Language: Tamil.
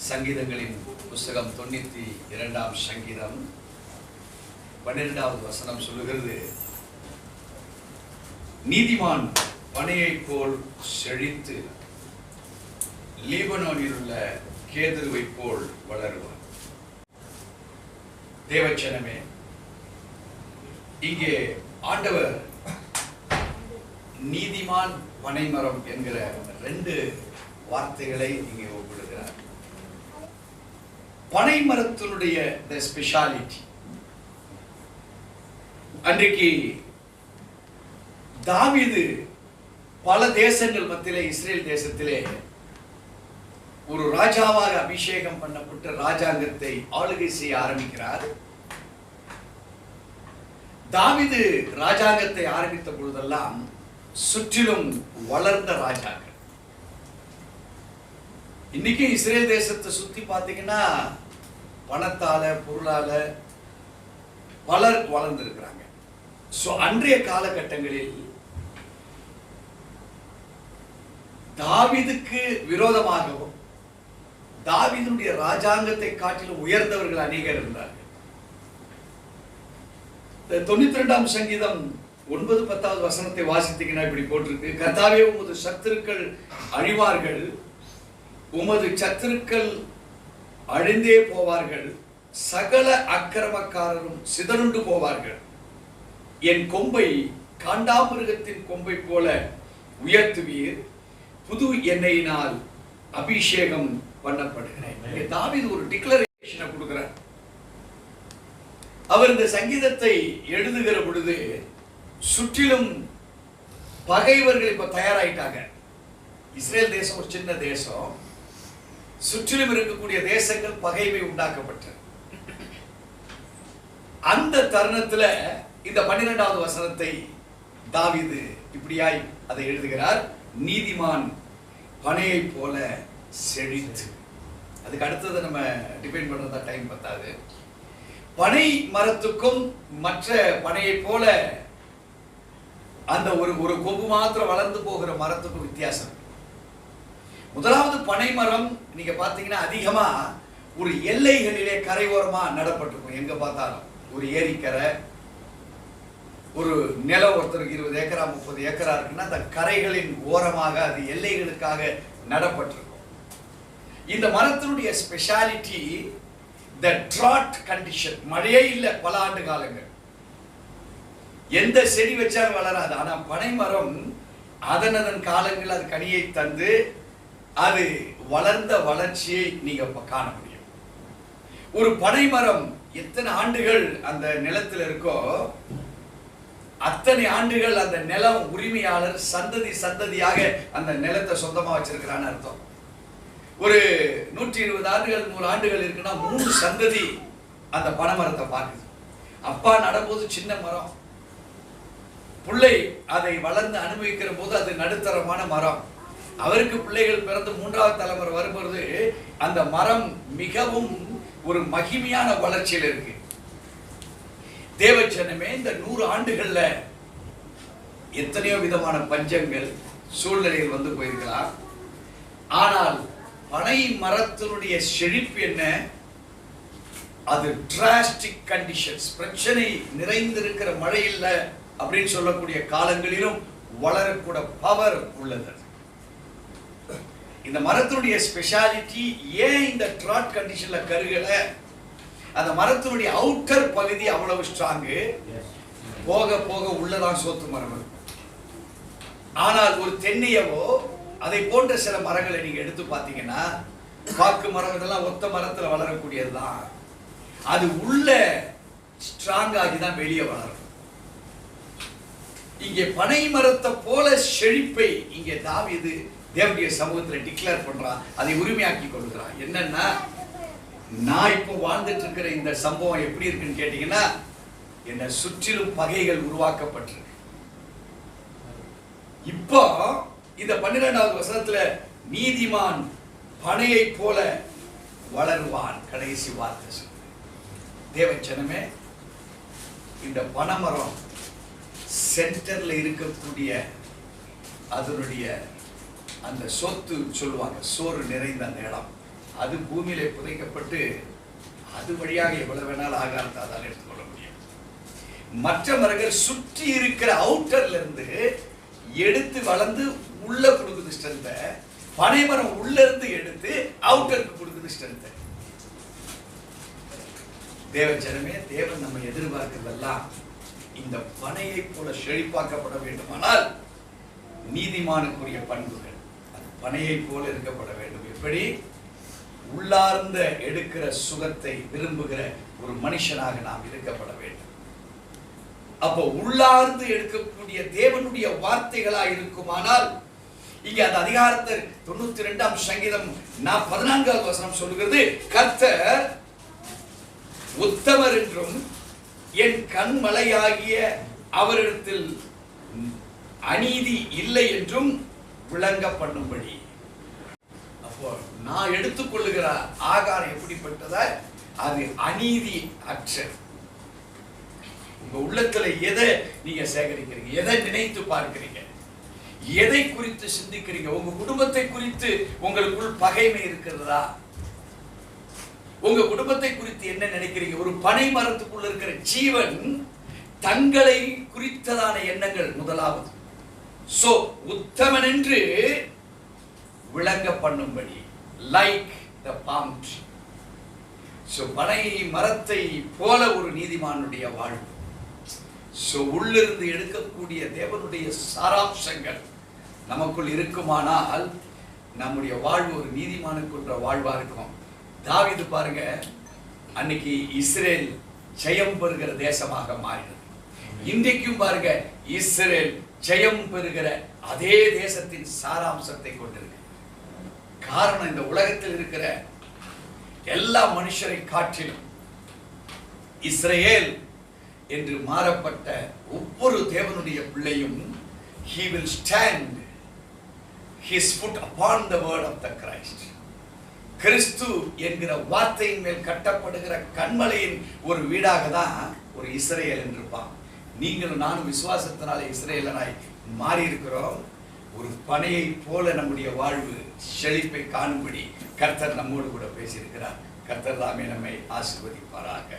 சங்கீதங்களின் புஸ்தகம் 92ஆம் சங்கீதம் 12வது வசனம் சொல்லுகிறது, நீதிமான் பனையைப் போல் செழித்து லீபனோனில் உள்ள கேதுருவைப் போல் வளருவான். தேவச்சனமே, இங்கே ஆண்டவர் நீதிமான் பனைமரம் என்கிற 2 வார்த்தைகளை இங்கே ஒப்பிடுகிறார். பனைமரத்தினுடைய ஸ்பெஷாலிட்டி, அன்றைக்கு தாவீது பல தேசங்கள் மத்தியிலே, இஸ்ரேல் தேசத்திலே ஒரு ராஜாவாக அபிஷேகம் பண்ணப்பட்ட ராஜாங்கத்தை ஆளுகை செய்ய ஆரம்பிக்கிறார். தாவீது ராஜாங்கத்தை ஆரம்பித்த பொழுதெல்லாம் சுற்றிலும் வளர்ந்த ராஜாக்கள். இன்னைக்கு இஸ்ரேல் தேசத்தை சுத்தி பார்த்தீங்கன்னா பணத்தால பொருளால பலர் வளர்ந்திருக்கிறாங்க. அன்றைய காலகட்டங்களில் தாவீதுக்கு விரோதமாகவும் தாவீதுடைய ராஜாங்கத்தை காட்டிலும் உயர்ந்தவர்கள் அநேகர் இருந்தார்கள். 92ஆம் சங்கீதம் 9-10வது வசனத்தை வாசித்தீங்கன்னா இப்படி போட்டிருக்கு, கர்த்தாவே உமது சத்துருக்கள் அழிவார்கள், உமது சத்துருக்கள் அழிந்தே போவார்கள், சகல அக்கிரமக்காரரும் சிதறுண்டு போவார்கள். என் கொம்பை காண்டாமிருகத்தின் கொம்பை போல உயர்த்துவீர், புது எண்ணெயினால் அபிஷேகம் பண்ணப்படுகிறேன். தாவீது ஒரு டிக்ளரேஷனை கொடுக்கிறார். அவர் இந்த சங்கீதத்தை எழுதுகிற பொழுது சுற்றிலும் பகைவர்கள் இப்ப தயாராயிட்டாங்க. இஸ்ரேல் தேசம் ஒரு சின்ன தேசம், சுற்றிலும் இருக்கக்கூடிய தேசங்கள் பகைமை உண்டாக்கப்பட்டது. அந்த தருணத்துல இந்த 12வது வசனத்தை தாவீது இப்படியாய் அதை எழுதுகிறார், நீதிமான் பனையை போல செழித்து. அதுக்கு அடுத்தது நம்ம டிபெண்ட் பண்றதா டைம் பத்தாது. பனை மரத்துக்கும் மற்ற பனையை போல அந்த ஒரு கொம்பு மாத்திரம் வளர்ந்து போகிற மரத்துக்கும் வித்தியாசம். முதலாவது பனை மரம் நீங்க பாத்தீங்கன்னா அதிகமா ஒரு எல்லைகளிலே கரையோரமா நடப்பட்டிருக்கும். எங்க பார்த்தாலும் ஒரு ஏரிக்கரை, ஒரு நிலம் ஒருத்தருக்கு 20 ஏக்கரா 30 ஏக்கரா இருக்குன்னா அந்த கரைகளின் ஓரமாக அது எல்லைகளுக்காக நடப்பட்டிருக்கும். இந்த மரத்தினுடைய ஸ்பெஷாலிட்டி the drought condition, மழையே இல்லை பல ஆண்டு காலங்கள், எந்த செடி வச்சாலும் வளராது. ஆனா பனை மரம் அதன் காலங்கள் அது கனியை தந்து அது வளர்ந்த வளர்ச்சியை நீங்க காண முடியும். ஒரு பனை மரம் எத்தனை ஆண்டுகள் அந்த நிலத்தில் இருக்கோ அத்தனை ஆண்டுகள் அந்த நிலம் உரிமையாளர் சந்ததி சந்ததியாக அந்த நிலத்தை சொந்தமா வச்சிருக்கிறான்னு அர்த்தம். ஒரு 120 ஆண்டுகள் 100 ஆண்டுகள் இருக்குன்னா 3 சந்ததி அந்த பனைமரத்தை பார்க்குது. அப்பா நடும்போது சின்ன மரம், பிள்ளை அதை வளர்ந்து அனுபவிக்கிற போது அது நடுத்தரமான மரம், அவருக்கு பிள்ளைகள் பிறந்து 3வது தலைமுறை வரும்பொழுது அந்த மரம் மிகவும் ஒரு மகிமையான வளர்ச்சியில் இருக்கு. தேவச்சனமே, இந்த 100 ஆண்டுகள்ல எத்தனையோ விதமான பஞ்சங்கள் சூழ்நிலைகள் வந்து போயிருக்கலாம். ஆனால் பனை மரத்தினுடைய செழிப்பு என்ன? அது டிராஸ்டிக் கண்டிஷன்ஸ், பிரச்சனை நிறைந்திருக்கிற மழை இல்லை அப்படின்னு சொல்லக்கூடிய காலங்களிலும் வளரக்கூட பவர் உள்ளது. இந்த மரத்தினுடைய ஸ்பெஷாலிட்டி ஏன் இந்த டிராட் கண்டிஷன்ல கருகல? அந்த மரத்தினுடைய அவுட்டர் பகுதி அவ்வளவு ஸ்ட்ராங்கு, போக போக உள்ளதான் சோத்து மரம். ஆனால் ஒரு தென்னையவோ அதை போன்ற சில மரங்களை நீங்க எடுத்து பார்த்தீங்கன்னா, பாக்கு மரம் இதெல்லாம் ஒத்த மரத்துல வளரக்கூடியதுதான், அது உள்ள ஸ்ட்ராங் ஆகி தான் வெளியே வளரும். இங்கே பனை மரத்தை போல செழிப்பை இங்கே தாவீது தேவனுடைய சமூகத்தில் டிக்ளேர் பண்றான், அதை உரிமையாக்கி கொள்கிறான். என்னன்னா, நான் இப்போ வாழ்ந்துட்டு இருக்கிற இந்த சம்பவம் எப்படி இருக்குன்னு கேட்டீங்கன்னா, என்னை சுற்றிலும் பகைகள் உருவாக்கப்பட்டிருக்கு. இப்போ இந்த 12வது வசனத்துல நீதிமான் பனையை போல வளருவான், கடைசி வார்த்தை சொல்லு. தேவச்சனமே, இந்த பனைமரம் சென்டர்ல இருக்கக்கூடிய அதனுடைய அந்த சொத்து சொல்லுவாங்க, சோறு நிறைந்த அந்த இடம், அது பூமியிலே புதைக்கப்பட்டு அது வழியாக எவ்வளவு வேணாலும் ஆகாரத்தை அதால் எடுத்துக்கொள்ள முடியும். மற்ற மரங்கள் சுற்றி இருக்கிற அவுட்டர்ல இருந்து எடுத்து வளர்ந்து உள்ள கொடுக்குது ஸ்ட்ரென்த்தை. பனைமரம் உள்ள இருந்து எடுத்து அவுட்டருக்கு கொடுக்குது ஸ்ட்ரென்த்தை. தேவ ஜனமே, தேவன் நம்ம எதிர்பார்க்கிறதெல்லாம் இந்த பனையை போல செழிப்பாக்கப்பட வேண்டுமானால் நீதிமானுக்குரிய பண்புகள் அது பனையை போல இருக்கப்பட வேண்டும். எப்படி? உள்ளார்ந்த எடுக்கிற சுகத்தை விரும்புகிற ஒரு மனுஷனாக நாம் இருக்கப்பட வேண்டும். அப்போ உள்ளார்ந்து எடுக்கக்கூடிய தேவனுடைய வார்த்தைகளா இருக்குமானால், இங்க அந்த அதிகாரத்தை 92ஆம் சங்கீதம் 14வது வசனம் சொல்கிறது, கர்த்தர் உத்தமர் என்றும் என் கண்மலையாகிய அவரிடத்தில் அநீதி இல்லை என்றும் விளங்க பண்ணும்படி. அப்போ நான் எடுத்துக்கொள்ளுகிற ஆகாரம் எப்படிப்பட்டதா? அது அநீதி அற்ற. உங்க உள்ளத்துல எதை நீங்க சேகரிக்கிறீங்க? எதை நினைத்து பார்க்கிறீங்க? எதை குறித்து சிந்திக்கிறீங்க? உங்க குடும்பத்தை குறித்து உங்களுக்குள் பகைமை இருக்கிறதா? உங்க குடும்பத்தை குறித்து என்ன நினைக்கிறீங்க? ஒரு பனை மரத்துக்குள்ள இருக்கிற ஜீவன் தங்களை குறித்ததான எண்ணங்கள் முதலாவது. சோ உத்தமன் என்று விளங்க பண்ணும்படி, like the bomb tree. So பனை மரத்தை போல ஒரு நீதிமானுடைய வாழ்வு. சோ உள்ளிருந்து எடுக்கக்கூடிய தேவனுடைய சாராம்சங்கள் நமக்குள் இருக்குமானால் நம்முடைய வாழ்வு ஒரு நீதிமானுக்குன்ற வாழ்வா இருக்கும். தாவீது பாருங்க, அன்னைக்கு இஸ்ரேல் ஜெயம் பெறுகிற தேசமாக மாறினது. இன்றைக்கும் பாருங்க, இஸ்ரேல் ஜெயம் பெறுகிற அதே தேசத்தின் சாராம்சத்தை கொண்டிருக்கு. காரணம், இந்த உலகத்தில் இருக்கிற எல்லா மனுஷரை காட்டிலும் இஸ்ரேல் என்று மாறப்பட்ட ஒவ்வொரு தேவனுடைய பிள்ளையும் he will stand his foot upon the word of the Christ. கிறிஸ்து என்கிற வார்த்தையின் மேல் கட்டப்படுகிற கண்மலையின் ஒரு வீடாக தான் ஒரு இஸ்ரேல் என்றிருப்பான். நீங்களும் நானும் விசுவாசத்தினால இஸ்ரேலனாய் மாறி இருக்கிறோம். ஒரு பனையை போல நம்முடைய வாழ்வு செழிப்பை காணும்படி கர்த்தர் நம்மோடு கூட பேசியிருக்கிறார். கர்த்தர் தாமே நம்மை ஆசீர்வதிப்பாராக.